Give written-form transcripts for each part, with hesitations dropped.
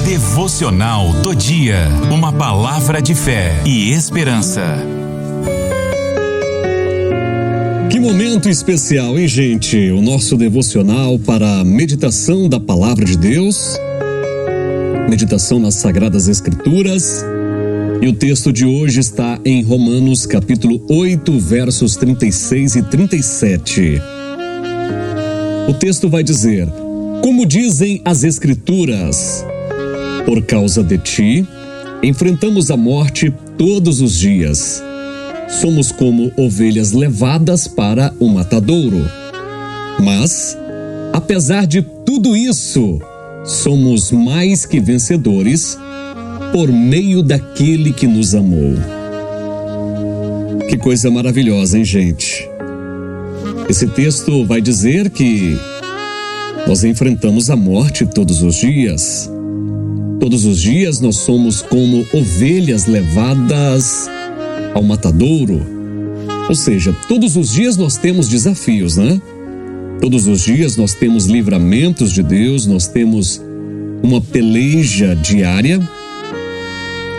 Devocional do dia. Uma palavra de fé e esperança. Que momento especial, hein, gente? O nosso devocional para a meditação da palavra de Deus, meditação nas Sagradas Escrituras. E o texto de hoje está em Romanos capítulo 8, versos 36 e 37. O texto vai dizer: como dizem as Escrituras, por causa de ti, enfrentamos a morte todos os dias. Somos como ovelhas levadas para o matadouro. Mas, apesar de tudo isso, somos mais que vencedores por meio daquele que nos amou. Que coisa maravilhosa, hein, gente? Esse texto vai dizer que nós enfrentamos a morte todos os dias. Todos os dias nós somos como ovelhas levadas ao matadouro. Ou seja, todos os dias nós temos desafios, né? Todos os dias nós temos livramentos de Deus, nós temos uma peleja diária.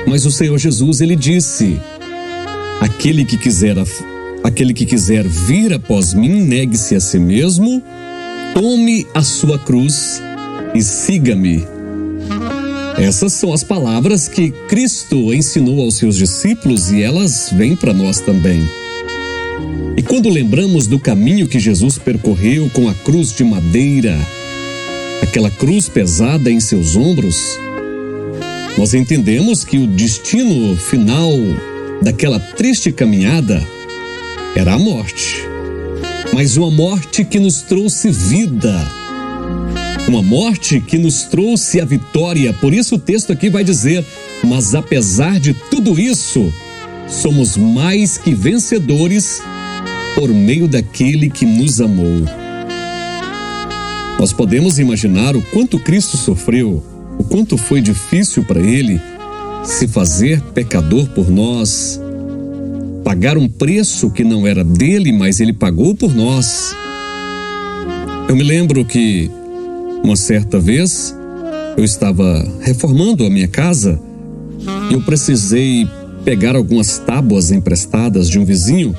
Mas o Senhor Jesus, ele disse: aquele que quiser vir após mim, negue-se a si mesmo, tome a sua cruz e siga-me. Essas são as palavras que Cristo ensinou aos seus discípulos e elas vêm para nós também. E quando lembramos do caminho que Jesus percorreu com a cruz de madeira, aquela cruz pesada em seus ombros, nós entendemos que o destino final daquela triste caminhada era a morte. Mas uma morte que nos trouxe vida. Uma morte que nos trouxe a vitória. Por isso o texto aqui vai dizer: mas apesar de tudo isso, somos mais que vencedores por meio daquele que nos amou. Nós podemos imaginar o quanto Cristo sofreu, o quanto foi difícil para ele se fazer pecador por nós, pagar um preço que não era dele, mas ele pagou por nós. Eu me lembro que uma certa vez eu estava reformando a minha casa e eu precisei pegar algumas tábuas emprestadas de um vizinho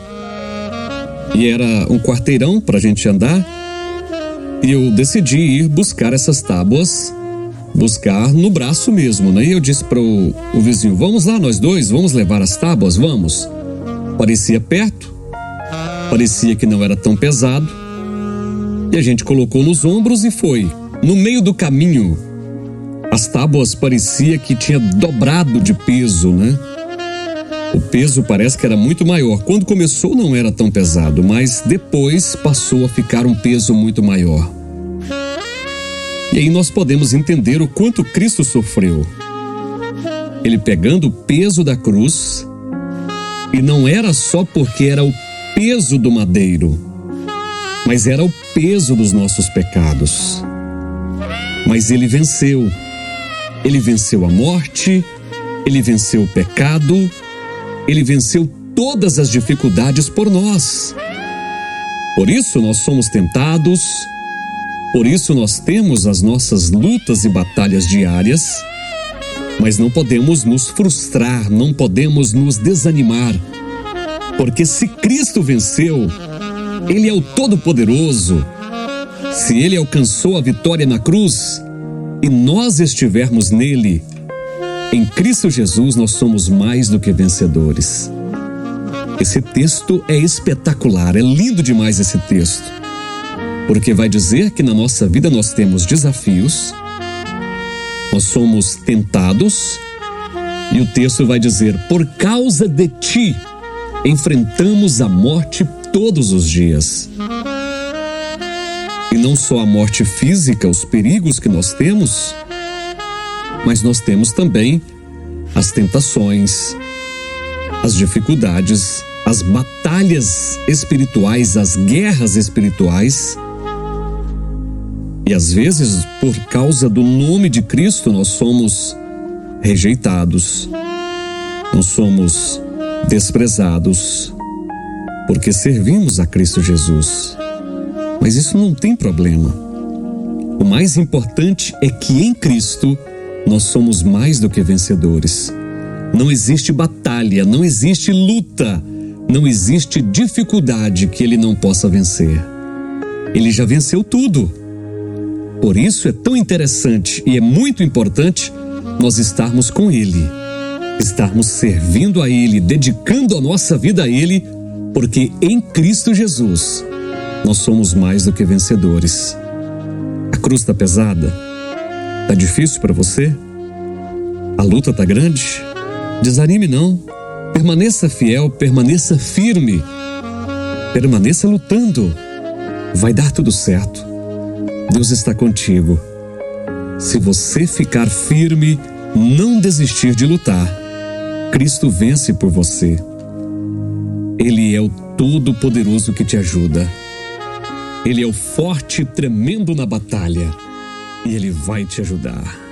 e era um quarteirão para a gente andar e eu decidi ir buscar essas tábuas, buscar no braço mesmo, né? E eu disse para o vizinho: vamos lá nós dois, vamos levar as tábuas, vamos. Parecia perto, parecia que não era tão pesado e a gente colocou nos ombros e foi. No meio do caminho, as tábuas parecia que tinha dobrado de peso, né? O peso parece que era muito maior. Quando começou não era tão pesado, mas depois passou a ficar um peso muito maior. E aí nós podemos entender o quanto Cristo sofreu. Ele pegando o peso da cruz, e não era só porque era o peso do madeiro, mas era o peso dos nossos pecados. Mas ele venceu. Ele venceu a morte, ele venceu o pecado, ele venceu todas as dificuldades por nós. Por isso nós somos tentados, por isso nós temos as nossas lutas e batalhas diárias, mas não podemos nos frustrar, não podemos nos desanimar, porque se Cristo venceu, ele é o Todo-Poderoso. Se ele alcançou a vitória na cruz e nós estivermos nele, em Cristo Jesus nós somos mais do que vencedores. Esse texto é espetacular, é lindo demais esse texto, porque vai dizer que na nossa vida nós temos desafios, nós somos tentados, e o texto vai dizer: por causa de ti, enfrentamos a morte todos os dias. E não só a morte física, os perigos que nós temos, mas nós temos também as tentações, as dificuldades, as batalhas espirituais, as guerras espirituais. E às vezes, por causa do nome de Cristo, nós somos rejeitados, nós somos desprezados, porque servimos a Cristo Jesus. Mas isso não tem problema. O mais importante é que em Cristo nós somos mais do que vencedores. Não existe batalha, não existe luta, não existe dificuldade que Ele não possa vencer. Ele já venceu tudo. Por isso é tão interessante e é muito importante nós estarmos com Ele, estarmos servindo a Ele, dedicando a nossa vida a Ele, porque em Cristo Jesus nós somos mais do que vencedores. A cruz está pesada? Está difícil para você? A luta está grande? Desanime não. Permaneça fiel, permaneça firme. Permaneça lutando. Vai dar tudo certo. Deus está contigo. Se você ficar firme, não desistir de lutar, Cristo vence por você. Ele é o Todo-Poderoso que te ajuda. Ele é o forte tremendo na batalha. E Ele vai te ajudar.